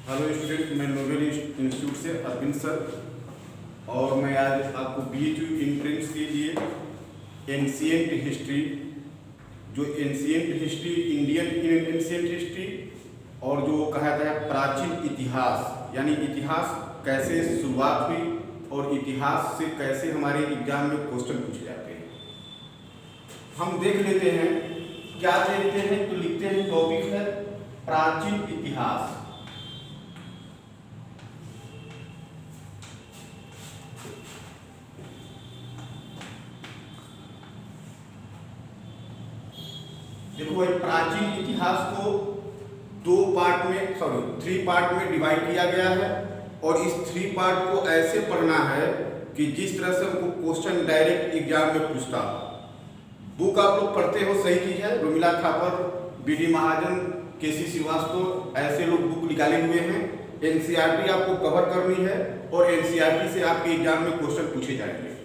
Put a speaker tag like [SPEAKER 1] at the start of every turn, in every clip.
[SPEAKER 1] Hello student, मैं Nobel institute से Arvind sir और मैं आज आपको BHU एंट्रेंस के लिए एंशिएंट हिस्ट्री, जो ancient history Indian ancient history और जो कहा जाता है प्राचीन इतिहास, यानी इतिहास कैसे शुरुआत हुई और इतिहास से कैसे हमारे एग्जाम में क्वेश्चन पूछे जाते हैं, हम देख लेते हैं। क्या देखते हैं तो लिखते हैं, टॉपिक है प्राचीन इतिहास। देखो, प्राचीन इतिहास को थ्री पार्ट में डिवाइड किया गया है और इस 3 पार्ट को ऐसे पढ़ना है कि जिस तरह से हमको क्वेश्चन डायरेक्ट एग्जाम में पूछता हो। बुक आप लोग पढ़ते हो, सही चीज है। रोमिला थापर, BD महाजन, KC श्रीवास्तव, ऐसे लोग बुक निकाले हुए हैं। NCERT आपको कवर करनी है और NCERT से आपके एग्जाम में क्वेश्चन पूछे जाएंगे।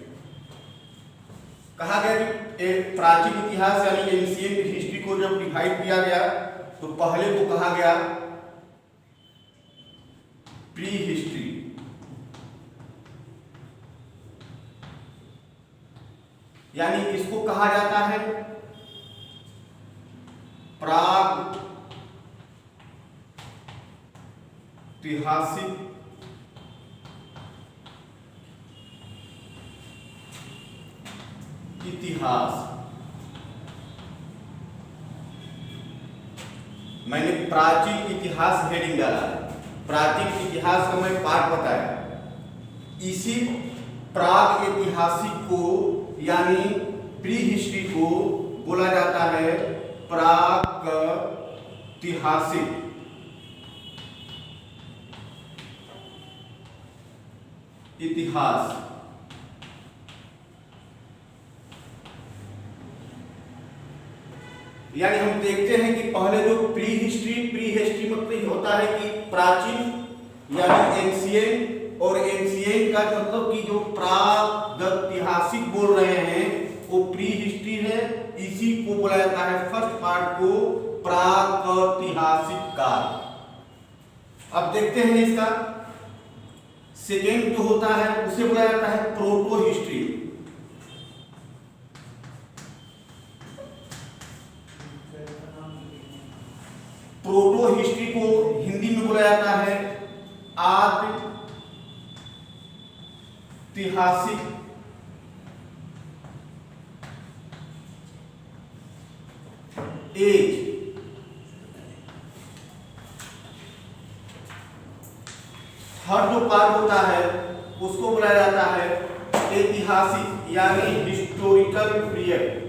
[SPEAKER 1] कहा गया कि प्राचीन इतिहास यानी एंशिएंट हिस्ट्री को जब डिवाइड किया गया तो पहले को कहा गया प्री हिस्ट्री, यानी इसको कहा जाता है प्राग ऐतिहासिक इतिहास। मैंने प्राचीन इतिहास हेडिंग डाला है, प्राचीन इतिहास का मैं पार्ट बताया। इसी प्राग ऐतिहासिक को यानी प्री हिस्ट्री को बोला जाता है प्राग ऐतिहासिक इतिहास। यानी हम देखते हैं कि पहले जो प्री हिस्ट्री मतलब होता है कि प्राचीन यानी एंशिएंट, और एंशिएंट का मतलब कि जो प्रागैतिहासिक बोल रहे हैं वो प्री हिस्ट्री है। इसी को बोला जाता है, फर्स्ट पार्ट को प्रागैतिहासिक काल। अब देखते हैं इसका सेकेंड जो होता है उसे बोला जाता है प्रोटो हिस्ट्री। प्रोटो हिस्ट्री को हिंदी में बोला जाता है आदि ऐतिहासिक एज। हर जो पार्ट होता है उसको बोला जाता है ऐतिहासिक यानी हिस्टोरिकल पीरियड।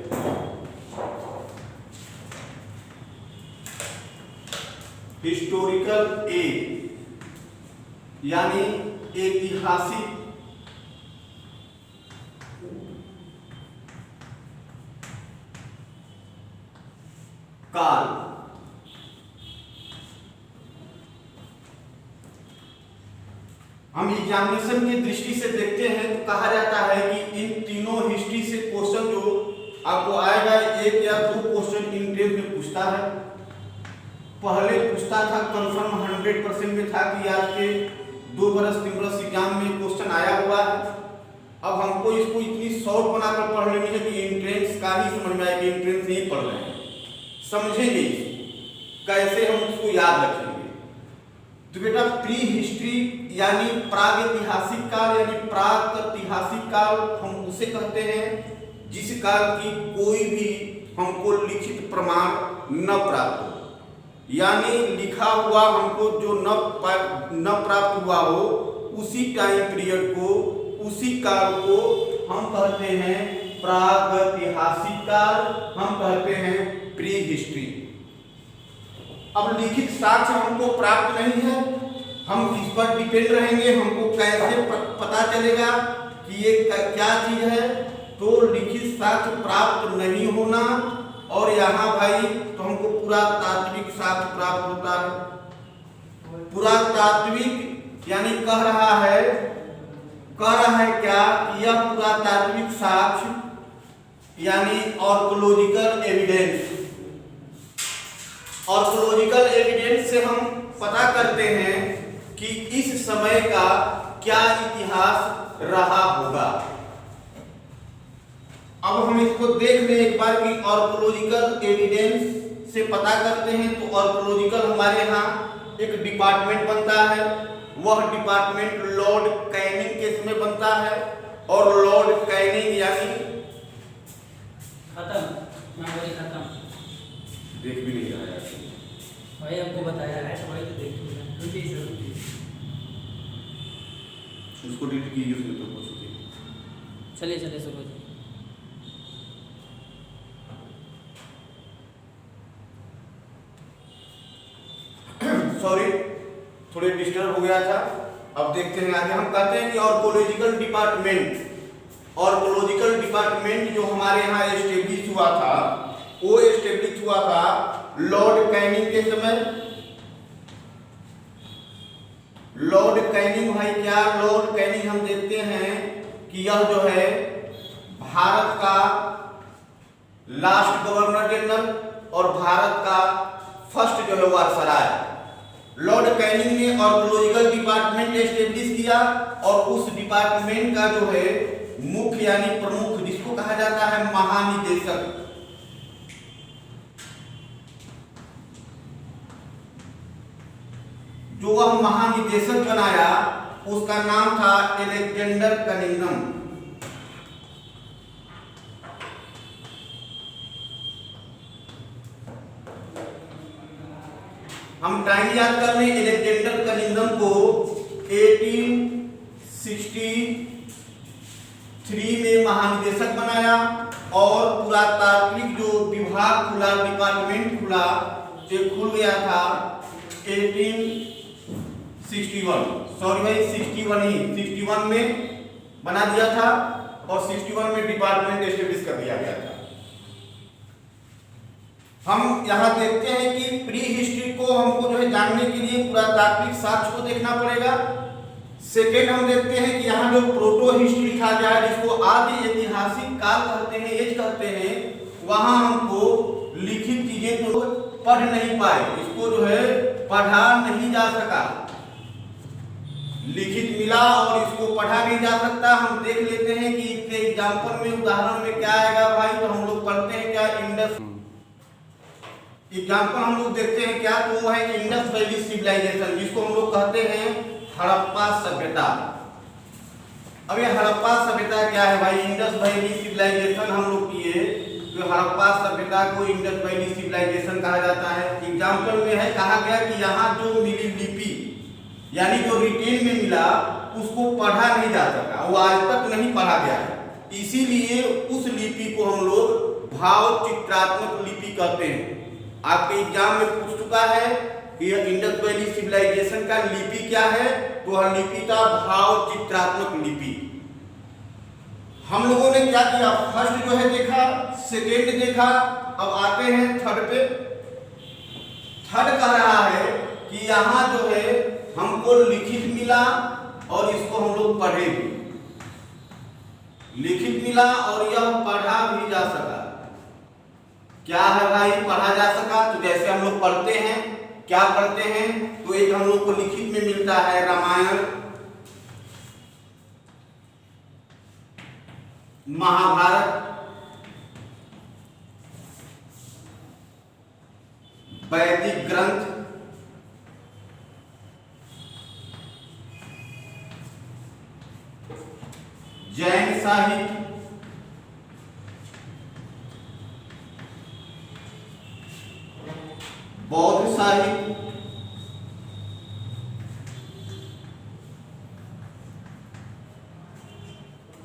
[SPEAKER 1] हिस्टोरिकल एज यानी ऐतिहासिक काल। हम एग्जामिनेशन की दृष्टि से देखते हैं तो कहा जाता है कि इन तीनों हिस्ट्री से क्वेश्चन जो आपको आएगा, 1 या 2 क्वेश्चन एंट्रेंस में पूछता है। पहले पूछता था, कंफर्म 100% में था कि आपके 2 बरस 3 बरस एग्जाम में क्वेश्चन आया हुआ है। अब हमको इसको इतनी शॉर्ट बनाकर पढ़ लेनी है कि एंट्रेंस का ही समझ में आए कि एंट्रेंस नहीं पढ़ रहे हैं, समझेंगे कैसे हम इसको याद रखेंगे। तो बेटा, प्री हिस्ट्री यानी प्रागैतिहासिक काल यानी प्रागैतिहासिक काल हम उसे कहते हैं जिस काल की कोई भी हमको लिखित प्रमाण न प्राप्त हो, यानी लिखा हुआ हमको जो न प्राप्त हुआ हो, उसी टाइम पीरियड को, उसी काल को हम कहते हैं प्रागैतिहासिक काल, हम कहते हैं प्री हिस्ट्री। अब लिखित साक्ष्य हमको प्राप्त नहीं है, हम किस पर डिपेंड रहेंगे, हमको कैसे पता चलेगा कि ये क्या चीज है। तो लिखित साक्ष्य प्राप्त नहीं होना, और यहाँ भाई तो हमको पुरातात्विक साक्ष्य प्राप्त होता है। पुरातात्विक यानी कह रहा है क्या, यह पुरातात्विक साक्ष्य यानी आर्कियोलॉजिकल एविडेंस। आर्कियोलॉजिकल एविडेंस से हम पता करते हैं कि इस समय का क्या इतिहास रहा होगा। अब हम इसको देख लें एक बार कि आर्कियोलॉजिकल एविडेंस से पता करते हैं। तो आर्कियोलॉजिकल हमारे यहाँ एक डिपार्टमेंट बनता है, वह डिपार्टमेंट लॉर्ड कैनिंग के समय बनता है। और लॉर्ड कैनिंग यानी
[SPEAKER 2] खत्म खत्म
[SPEAKER 1] देख भी नहीं रहा है
[SPEAKER 2] भाई, हमको बताया है तो भाई तो देख
[SPEAKER 1] उसको डिलीट कीजिए, उसमें तो कुछ
[SPEAKER 2] चलिए चलिए शुरू कीजिए।
[SPEAKER 1] सॉरी, थोड़े डिस्टर्ब हो गया था। अब देखते हैं आगे। हम कहते हैं कि आर्कियोलॉजिकल डिपार्टमेंट जो हमारे यहाँ एस्टेब्लिश हुआ था, वो एस्टेब्लिश हुआ था लॉर्ड कैनिंग के समय। लॉर्ड कैनिंग भाई क्या, लॉर्ड कैनिंग हम देखते हैं कि यह जो है भारत का लास्ट गवर्नर जनरल और भारत का फर्स्ट जो है वायसराय। लॉर्ड कैनिंग ने आर्कियोलॉजिकल डिपार्टमेंट एस्टेब्लिश किया और उस डिपार्टमेंट का जो है मुख्य यानी प्रमुख, जिसको कहा जाता है महानिदेशक, जो वह महानिदेशक बनाया उसका नाम था अलेक्जेंडर कनिंघम। हम टाइम याद कर लें, अलेक्जेंडर कनिंघम को 1863 में महानिदेशक बनाया और पुरातात्विक जो विभाग खुला, डिपार्टमेंट खुला, जो खुल गया था 61 में बना दिया था और 61 में डिपार्टमेंट एस्टेब्लिश कर दिया गया था। हम यहाँ देखते हैं कि प्री हिस्ट्री को हमको जो है जानने के लिए पुरातात्विक साक्ष्य को देखना पड़ेगा। सेकेंड हम देखते हैं कि यहाँ जो प्रोटो हिस्ट्री लिखा गया है, जिसको आदि ऐतिहासिक काल कहते हैं, एज कहते हैं, वहां हमको लिखित चीजें तो पढ़ नहीं पाए, इसको जो है पढ़ा नहीं जा सका। लिखित मिला और इसको पढ़ा नहीं जा सकता। हम देख लेते हैं कि इसके एग्जाम्पल में, उदाहरण में क्या आएगा भाई। तो हम लोग पढ़ते हैं क्या, इंडस एग्जाम्पल हम लोग देखते हैं क्या, तो वो है इंडस वैली सिविलाइजेशन, जिसको हम लोग कहते हैं हड़प्पा सभ्यता। अब ये हड़प्पा सभ्यता क्या है भाई, इंडस वैली सिविलाइजेशन हम लोग किए, तो हड़प्पा सभ्यता को इंडस वैली सिविलाइजेशन कहा जाता है। एग्जाम्पल में है, कहा गया कि यहाँ जो मिली लिपि यानी जो रिटेन में मिला उसको पढ़ा नहीं जा सका, वो आज तक नहीं पढ़ा गया है, इसीलिए उस लिपि को हम लोग भाव चित्रात्मक लिपि कहते हैं। आपके एग्जाम में पूछ चुका है कि इंडस वैली सिविलाइजेशन का लिपि क्या है, तो वह लिपि था भाव चित्रात्मक लिपि। हम लोगों ने क्या किया, फर्स्ट जो है देखा, सेकेंड देखा, अब आते हैं थर्ड पे। थर्ड कह रहा है कि यहाँ जो है हमको लिखित मिला और इसको हम लोग पढ़े भी, लिखित मिला और यह पढ़ा भी जा सका। क्या है भाई, पढ़ा जा सका। तो जैसे हम लोग पढ़ते हैं, क्या पढ़ते हैं, तो एक हम लोग को लिखित में मिलता है रामायण, महाभारत, वैदिक ग्रंथ, जैन साहित्य, बौद्ध साहित्य,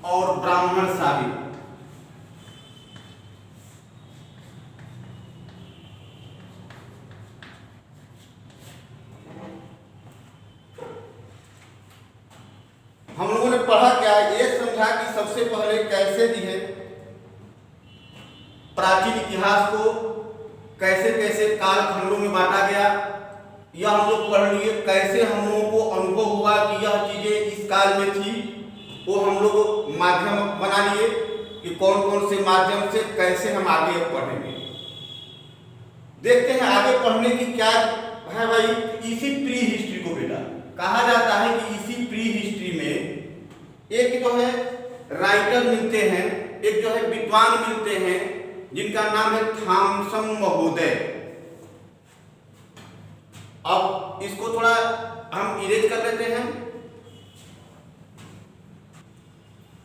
[SPEAKER 1] और ब्राह्मण साहित्य। हम लोगों ने पढ़ा क्या, ये समझा कि सबसे पहले कैसे दी है प्राचीन इतिहास को, कैसे कैसे काल खंडों में बांटा गया, यह हम लोग पढ़ लिए। कैसे हम लोगों को अनुभव हुआ कि यह चीजें इस काल में थी, वो हम लोग माध्यम बना लिए कि कौन कौन से माध्यम से कैसे हम आगे पढ़ेंगे। देखते हैं आगे पढ़ने की क्या है भाई, इसी प्री हिस्ट्री को बेटा कहा जाता है कि इसी प्री हिस्ट्री में एक जो है राइटर मिलते हैं, एक जो है विद्वान मिलते हैं जिनका नाम है थॉमसन महोदय। अब इसको थोड़ा हम इरेज कर लेते हैं।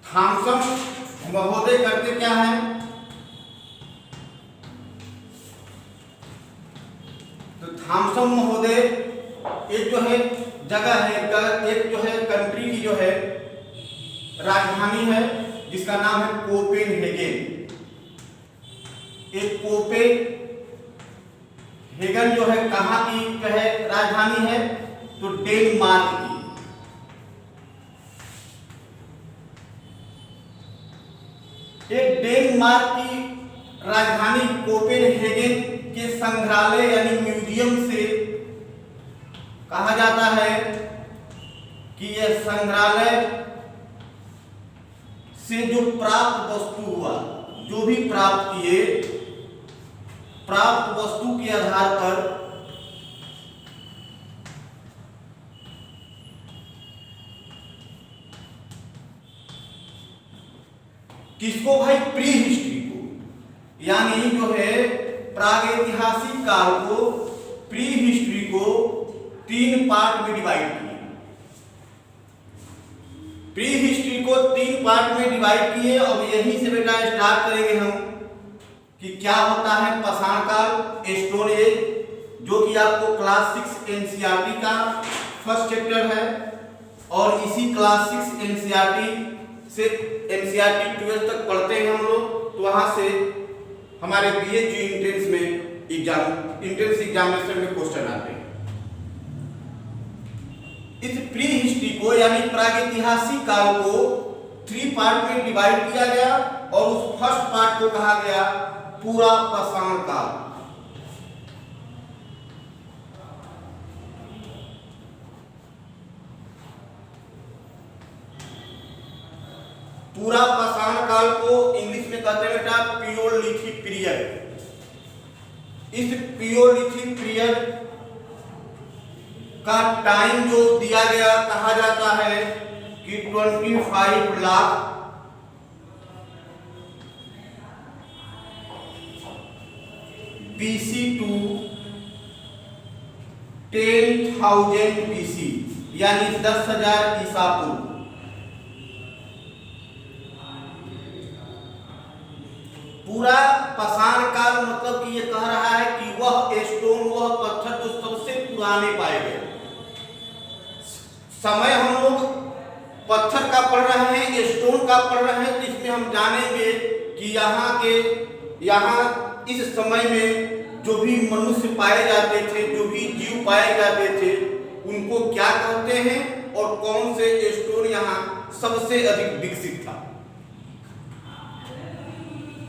[SPEAKER 1] थॉमसन महोदय करते क्या है, तो थॉमसन महोदय एक जो है जगह है, एक जो है कंट्री की जो है राजधानी है जिसका नाम है कोपेनहेगन। एक कोपेनहेगन जो है कहाँ की जो है राजधानी है, तो डेनमार्क की। एक डेनमार्क की राजधानी कोपेनहेगन के संग्रहालय यानी म्यूजियम से कहा जाता है कि यह संग्रहालय से जो प्राप्त वस्तु हुआ, जो भी प्राप्त किए, प्राप्त वस्तु के आधार पर किसको भाई, प्री हिस्ट्री को, यानी जो है प्रागैतिहासिक काल को, प्री हिस्ट्री को 3 पार्ट में डिवाइड किए। प्री हिस्ट्री को 3 पार्ट में डिवाइड किए। अब यहीं से बेटा स्टार्ट करेंगे हम कि क्या होता है पाषाण काल, स्टोन एज, जो कि आपको क्लास 6 एनसीईआरटी का फर्स्ट चैप्टर है। और इसी क्लास 6 एनसीईआरटी से एनसीईआरटी 12 तक पढ़ते हैं हम लोग, तो वहां से हमारे बीएचयू एंट्रेंस में एंट्रेंस एग्जामिनेशन में क्वेश्चन आते हैं। इस प्री हिस्ट्री को यानी प्रागैतिहासिक काल को 3 पार्ट में डिवाइड किया गया और उस फर्स्ट पार्ट को कहा गया पूरा पाषाण काल। पूरा पाषाण काल को इंग्लिश में कहते हैं बेटा पियोलिथिक पीरियड। इस पियोलिथिक पीरियड का टाइम जो दिया गया, कहा जाता है कि 25 लाख BC टू 10,000 BC, यानी 10,000 ईसा पूर्व। पूरा पाषाण काल मतलब कि ये कह रहा है कि वह स्टोन, वह पत्थर जो सबसे पुराने पाए गए। समय हम लोग पत्थर का पढ़ रहे हैं, स्टोन का पढ़ रहे हैं, जिसमें हम जानेंगे कि यहाँ इस समय में जो भी मनुष्य पाए जाते थे, जो भी जीव पाए जाते थे, उनको क्या कहते हैं और कौन से स्टोन यहाँ सबसे अधिक विकसित था।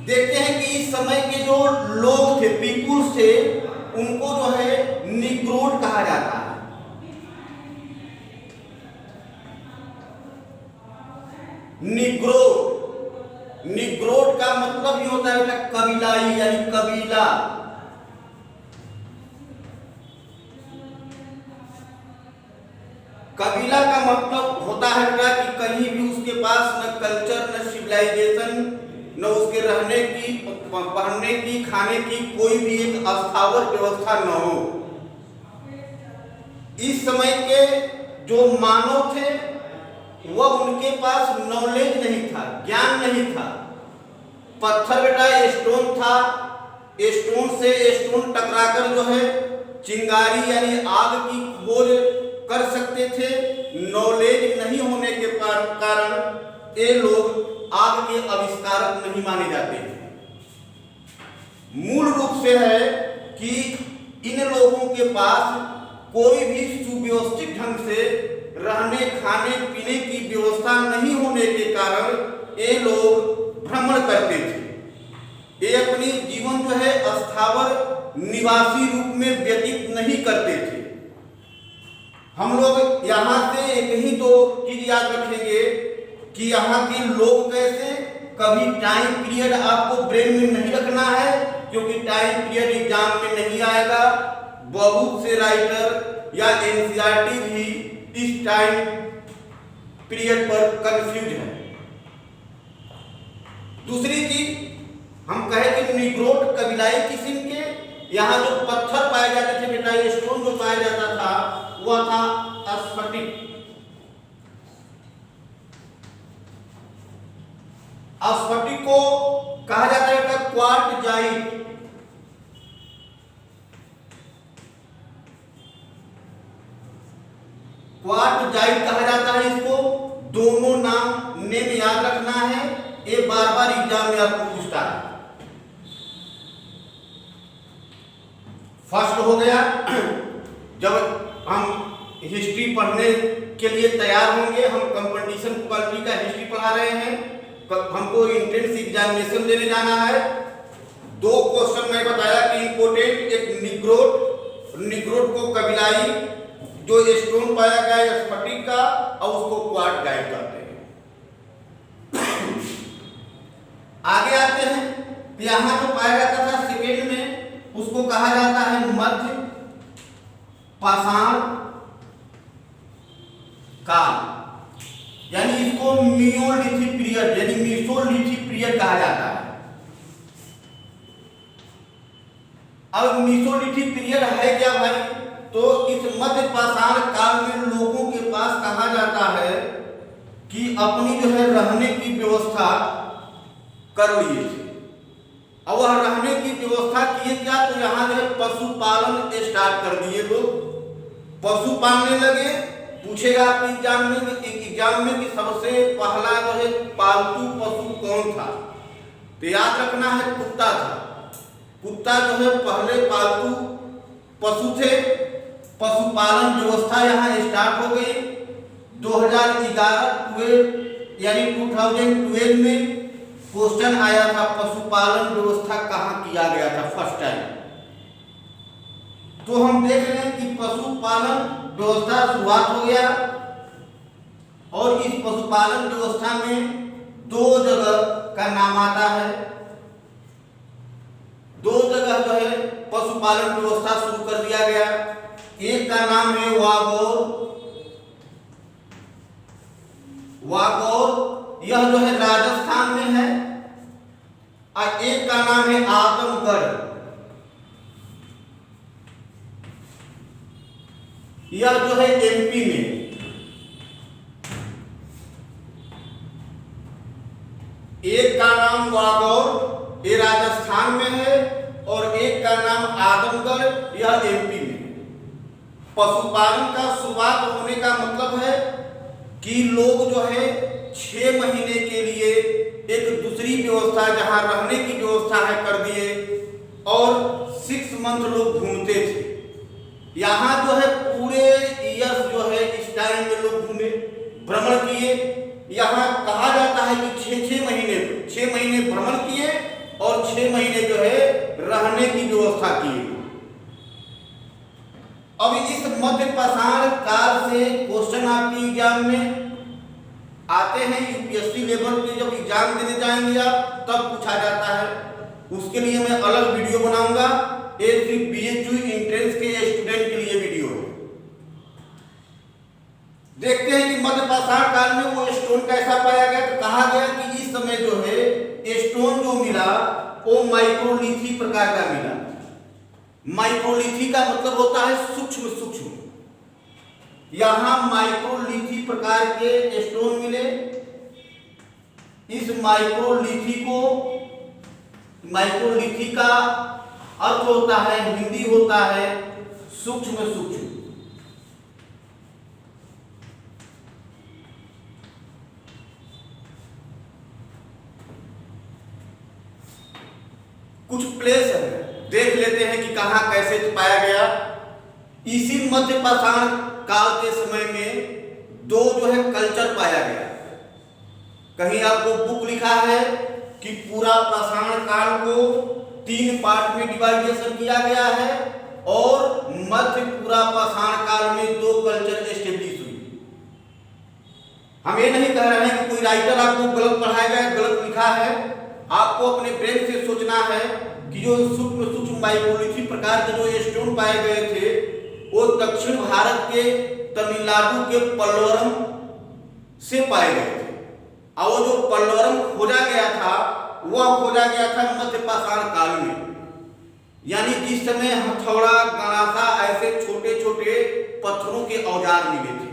[SPEAKER 1] देखते हैं कि इस समय के जो लोग थे, पीपुल्स थे, उनको जो है निग्रोड कहा जाता है। निग्रोड का मतलब ये होता है कबीलाई, यानी कबीला। कबीला का मतलब होता है कि कहीं भी उसके पास न कल्चर, न सिविलाइजेशन, न उसके रहने की, पहनने की, खाने की कोई भी एक स्थावर व्यवस्था न हो। इस समय के जो मानव थे वह उनके पास नॉलेज नहीं था, ज्ञान नहीं था। पत्थर बेटा स्टोन था, स्टोन से स्टोन टकराकर जो है चिंगारी यानी आग की खोज कर सकते थे। नॉलेज नहीं होने के कारण ये लोग आग के आविष्कारक नहीं माने जाते थे। मूल रूप से है कि इन लोगों के पास कोई भी सुव्यवस्थित ढंग से रहने, खाने पीने की व्यवस्था नहीं होने के कारण ये लोग भ्रमण करते थे। ये अपनी जीवन जो है स्थावर निवासी रूप में व्यतीत नहीं करते थे। हम लोग यहाँ से एक ही दो चीज याद रखेंगे कि यहाँ के लोग कैसे, कभी टाइम पीरियड आपको ब्रेन में नहीं रखना है, क्योंकि टाइम पीरियड एग्जाम में नहीं आएगा। बहुत से राइटर या एनसीईआरटी भी इस टाइम पीरियड पर कंफ्यूज है। दूसरी चीज हम कहे कि निग्रोड कबीलाई किस्म के यहाँ जो पत्थर पाए जाते थे बेटा, ये स्टोन जो पाया जाता था वह था स्फटिक। स्फटिक को कहा जाता है बेटा क्वार्टजाइट। क्वार्टजाइट कहा जाता है इसको। दोनों नेम याद रखना है, ये बार बार एग्जाम में आपको पूछता है। फर्स्ट हो गया, जब हम हिस्ट्री पढ़ने के लिए तैयार होंगे, हम कंपटीशन क्वालिटी का हिस्ट्री पढ़ा रहे हैं, हमको एंट्रेंस एग्जामिनेशन देने जाना है। 2 क्वेश्चन मैं बताया कि इंपोर्टेंट, एक निग्रोड को कबीलाई जो स्टोन पाया गया स्फटिक का, और उसको क्वार्टजाइट कहते हैं। आगे आते हैं, यहाँ जो पाया जाता था सेकेंड में, उसको कहा जाता है मध्य पाषाण काल, यानी इसको मियोलिथिक पीरियड यानी मीसोलिथिक पीरियड कहा जाता है। अब मीसोलिथिक पीरियड है क्या भाई? तो इस मध्य पाषाण काल में लोगों के पास कहा जाता है कि अपनी जो है रहने की व्यवस्था कर लिए थे। अब वह रहने की व्यवस्था किए क्या, तो यहाँ जो है पशुपालन स्टार्ट कर दिए लोग, पशु पालने लगे। पूछेगा आपके एग्जाम में कि सबसे पहला जो है पालतू पशु कौन था, तो याद रखना है कुत्ता था। कुत्ता जो है पहले पालतू पशु थे। पशुपालन व्यवस्था यहाँ स्टार्ट हो गई। 2011 यानी 2012 में क्वेश्चन आया था पशुपालन व्यवस्था कहाँ किया गया था फर्स्ट टाइम। तो हम देख रहे हैं कि पशुपालन व्यवस्था शुरुआत हो गया, और इस पशुपालन व्यवस्था में 2 जगह का नाम आता है। 2 जगह जो है पशुपालन व्यवस्था शुरू कर दिया गया। एक का नाम है वागौर, यह जो है राजस्थान में है, और एक का नाम है आदमगढ़, यह जो है एमपी में। एक का नाम वागौर, ये राजस्थान में है, और एक का नाम आदमगढ़, यह एमपी में। पशुपालन का शुरुआत होने का मतलब है कि लोग जो है 6 महीने के लिए एक दूसरी व्यवस्था जहां रहने की व्यवस्था है कर दिए, और 6 मंथ लोग घूमते थे। यहाँ जो है पूरे ईयर्स जो है इस टाइम में लोग घूमे, भ्रमण किए। यहाँ कहा जाता है कि 6 महीने भ्रमण किए और 6 महीने जो है रहने की व्यवस्था की। अब इस मध्य पाषाण काल से क्वेश्चन आपके एग्जाम में आते हैं। यूपीएससी लेवल पे जब एग्जाम देने जाएंगे आप, तब पूछा जाता है। उसके लिए मैं अलग वीडियो बनाऊंगा, ये सिर्फ बीएचयू एंट्रेंस के स्टूडेंट के लिए वीडियो है। देखते हैं कि मध्य पाषाण काल में वो स्टोन कैसा पाया गया। तो कहा गया कि इस समय जो है स्टोन जो मिला वो माइक्रोलिथी प्रकार का मिला। माइक्रोलिथी का मतलब होता है सूक्ष्म। यहाँ माइक्रोलिथी प्रकार के स्टोन मिले। इस माइक्रोलिथी का अर्थ होता है, हिंदी होता है सूक्ष्म। कुछ प्लेस है, देख लेते हैं कि कहां कैसे पाया गया। इसी मध्य पाषाण काल के समय में 2 जो है कल्चर पाया गया। कहीं आपको बुक लिखा है कि पूरा पाषाण काल को 3 पार्ट में डिवाइडेशन किया गया है, और मध्य पूरा पाषाण काल में 2 कल्चर एस्टेब्लिश हुई। हम ये नहीं कह रहे हैं कि कोई राइटर आपको गलत पढ़ाएगा, गलत लिखा है। आपको अपने ब्रेन से सोचना है कि जो सूक्ष्म माइक्रोलिथी प्रकार के जो स्टोन पाए गए थे वो दक्षिण भारत के तमिलनाडु के पल्लवरम से पाए गए थे। और वो जो पल्लवरम खोजा गया था वह खोजा गया था मध्य पाषाण काल में, यानी जिस समय हथौड़ा, गणासा ऐसे छोटे छोटे पत्थरों के औजार मिले थे।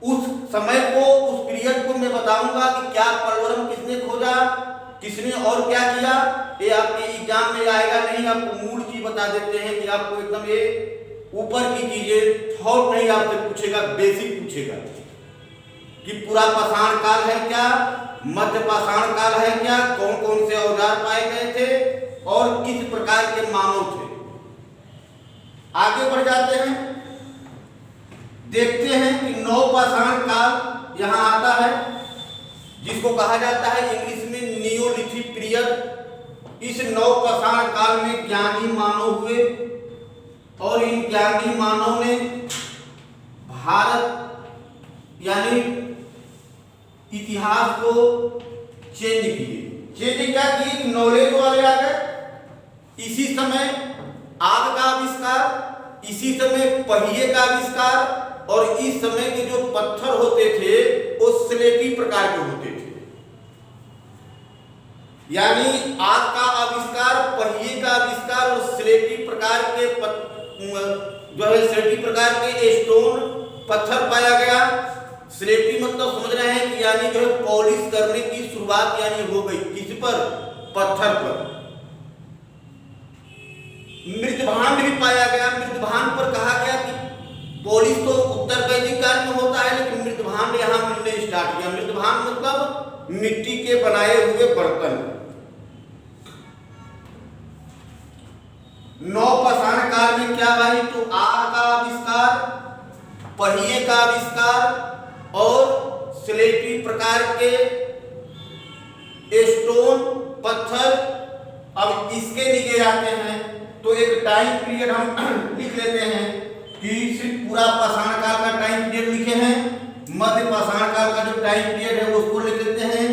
[SPEAKER 1] उस समय को, उस पीरियड को मैं बताऊंगा कि क्या पल्लवरम किसने खोजा, किसने और क्या किया। ये आपके एग्जाम में आएगा नहीं, आपको मूल चीज बता देते हैं कि आपको एकदम ये ऊपर की चीजें थॉट नहीं आपसे पूछेगा, बेसिक पूछेगा कि पूरा पाषाण काल है क्या, मध्य पाषाण काल है क्या, कौन कौन से औजार पाए गए थे और किस प्रकार के मानव थे। आगे बढ़ जाते हैं, देखते हैं कि नवपाषाण काल यहाँ आता है, जिसको कहा जाता है इंग्लिश में नियोलिथिक पीरियड। इस नवपाषाण काल में ज्ञानी मानव हुए और इन ज्ञानी मानव ने भारत यानी इतिहास को चेंज क्या किए, नॉलेज वाले आ गए। इसी समय आग का आविष्कार, इसी समय पहिए का आविष्कार, और इस समय के जो पत्थर होते थे वो स्लेटी प्रकार के होते थे। यानी आग का आविष्कार, पहिए का आविष्कार और स्लेटी प्रकार के जो है स्लेटी प्रकार के स्टोन पत्थर पाया गया। स्लेटी मतलब समझ रहे हैं कि यानी जो है पॉलिश करने की शुरुआत यानी हो गई, किस पर, पत्थर पर। मृतभांड भी पाया गया। मृतभांड पर कहा गया कि पॉलिश तो उत्तर वैदिक काल में होता है, लेकिन मृतभांड यहाँ मिलने स्टार्ट किया। मृतभांड मतलब मिट्टी के बनाए हुए बर्तन। नवपाषाण काल में क्या भाई, तो आग का आविष्कार, पहिए का आविष्कार और स्लेटी प्रकार के स्टोन पत्थर। अब इसके नीचे आते हैं तो एक टाइम पीरियड हम लिख लेते हैं कि सिर्फ पूरा पाषाण काल का टाइम पीरियड लिखे हैं। मध्य पाषाण काल का जो टाइम पीरियड है उसको लिख लेते हैं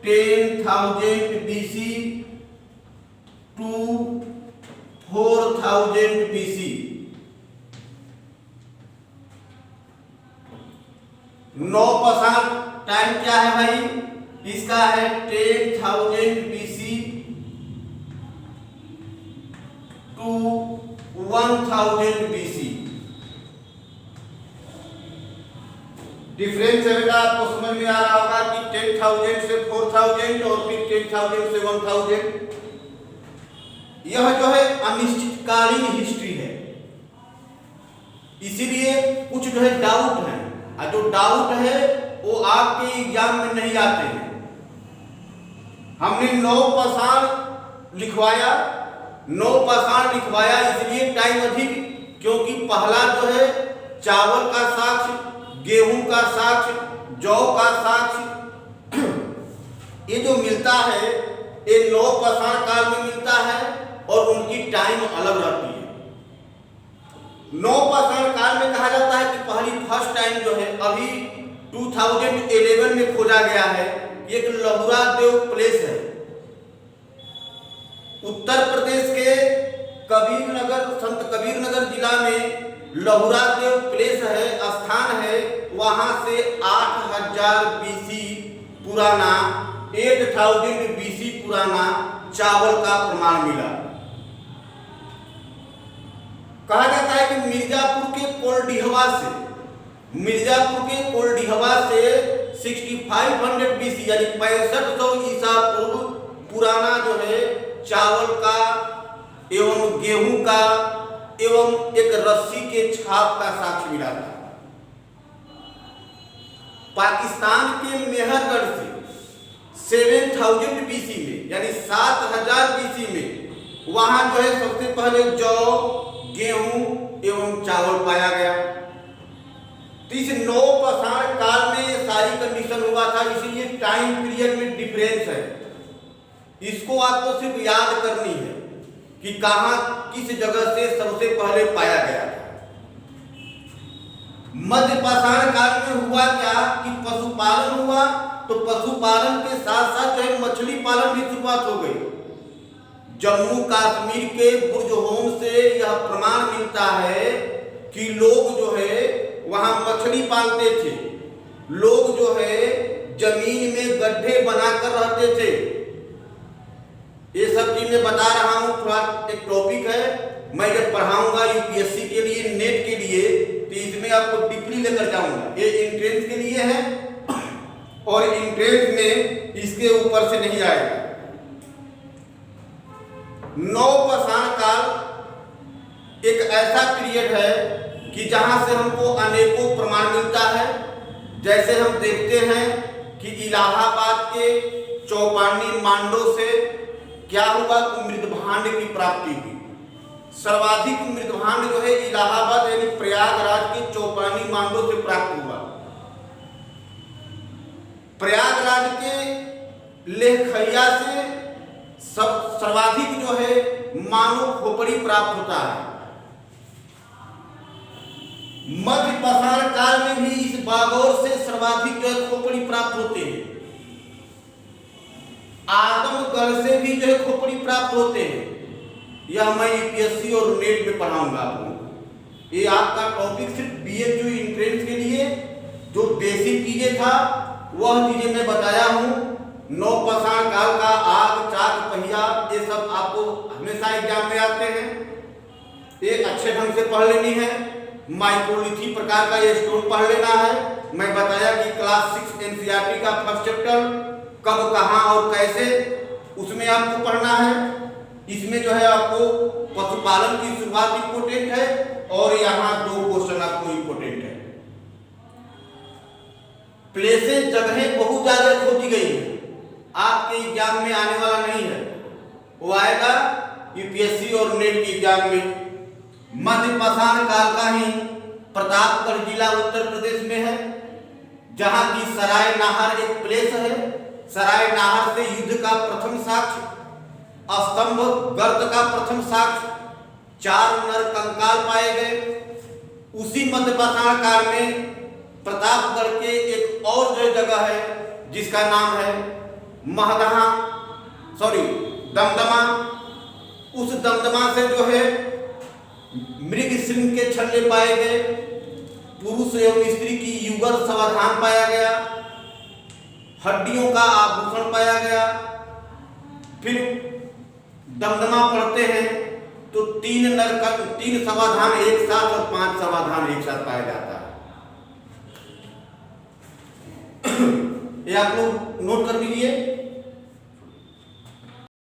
[SPEAKER 1] 10,000 BC टू 4,000 BC। नवपाषाण टाइम क्या है भाई, इसका है 10,000 BC टू 1,000 BC। डिफरेंस है बेटा, आपको समझ में आ रहा होगा कि 10,000 से 4,000 और फिर 10,000 से 1,000। यह जो है अनिश्चितकालीन हिस्ट्री है, इसीलिए कुछ जो है डाउट है, और जो डाउट है वो आपके एग्जाम में नहीं आते हैं। हमने नवपाषाण लिखवाया इसलिए टाइम अधिक, क्योंकि पहला जो है चावल का साक्ष्य, गेहूं का साक्ष्य, जौ का साक्ष्य ये जो मिलता है ये नवपाषाण काल में मिलता है और उनकी टाइम अलग रहती है। नवपाषाण काल में कहा जाता है कि फर्स्ट टाइम जो है अभी 2011 में खोजा गया है, एक लहुरा देव प्लेस है उत्तर प्रदेश के संत कबीर नगर जिला में। लहुरा देव प्लेस है, स्थान है, वहां से 8,000 BC पुराना, 8,000 BC पुराना चावल का प्रमाण मिला। कहा जाता है कि मिर्जापुर के कोल्डिहवा से 6500 BC यानी 6500 ईसा पूर्व पुराना जो है चावल का एवं गेहूं का एवं एक रस्सी के छाप का साक्ष्य मिला था। पाकिस्तान के मेहरगढ़ से 7,000 BC में यानी 7,000 BC में वहां जो है सबसे पहले जौ, गेहूं एवं चावल पाया गया। तो इस नवपाषाण काल में ये सारी कंडीशन हुआ था, इसीलिए टाइम पीरियड में डिफरेंस है। इसको आपको सिर्फ याद करनी है कि कहां किस जगह से सबसे पहले पाया गया था। मध्य पाषाण काल में हुआ क्या कि पशुपालन हुआ, तो पशुपालन के साथ साथ जो है मछली पालन की शुरुआत हो गई। जम्मू कश्मीर के बुर्ज होम से यह प्रमाण मिलता है कि लोग जो है वहां मछली पालते थे, लोग जो है जमीन में गड्ढे बनाकर रहते थे। ये सब चीज मैं बता रहा हूं, थोड़ा एक टॉपिक है, मैं जब पढ़ाऊंगा यूपीएससी के लिए, नेट के लिए, तो इसमें आपको डीपली लेकर जाऊंगा। ये एंट्रेंस के लिए है और एंट्रेंस में इसके ऊपर से नहीं आएगा। नवपाषाण काल एक ऐसा पीरियड है कि जहां से हमको अनेकों प्रमाण मिलता है। जैसे हम देखते हैं कि इलाहाबाद के चौपानी मांडो से क्या हुआ, मृदभांड की प्राप्ति हुई। सर्वाधिक मृदभांड जो है इलाहाबाद यानी प्रयागराज के चौपानी मांडो से प्राप्त हुआ। प्रयागराज के लेखैया से सर्वाधिक जो है मानव खोपड़ी प्राप्त होता है। मध्यपाषाण काल में भी इस बागौर से सर्वाधिक जो है खोपड़ी प्राप्त होते हैं। आदमगढ़ से भी जो है खोपड़ी प्राप्त होते हैं। यह मैं यूपीएससी और नेट में पढ़ाऊंगा आपको। ये आपका टॉपिक सिर्फ बीएचयू एंट्रेंस के लिए जो बेसिक चीजें था वह चीजें मैं बताया हूँ। नवपाषाण काल का आग, चाक, पहिया, ये सब आपको हमेशा एग्जाम में आते हैं। ये अच्छे ढंग से पढ़ लेनी है। माइक्रोलिथी प्रकार का ये स्टोन पढ़ लेना है। मैं बताया कि क्लास 6 एनसीईआरटी का फर्स्ट चैप्टर कब, कहां और कैसे, उसमें आपको पढ़ना है। इसमें जो है आपको पशुपालन की शुरुआत इंपोर्टेंट है और यहाँ 2 क्वेश्चन आपको इंपोर्टेंट है। प्लेसेस, जगहें बहुत ज्यादा खोजी गई है, आपके एग्जाम में आने वाला नहीं है, वो आएगा यूपीएससी और नेट के एग्जाम में। मध्यपाषाण काल का ही प्रतापगढ़ जिला उत्तर प्रदेश में है, जहां की सराय नाहर एक प्लेस है। सराय नाहर से युद्ध का प्रथम साक्ष्य, स्तंभ गर्त का प्रथम साक्ष्य, 4 नर कंकाल पाए गए। उसी मध्यपाषाण काल में प्रतापगढ़ के एक और जो जगह है जिसका नाम है दमदमा। उस दमदमा से जो है मृग सिंह के छल्ले पाए गए। पुरुष एवं स्त्री की युगल समाधान पाया गया। हड्डियों का आभूषण पाया गया। फिर दमदमा पढ़ते हैं तो 3 समाधान एक साथ और 5 समाधान एक साथ पाया जाता है। ये आप लोग नोट कर लीजिए।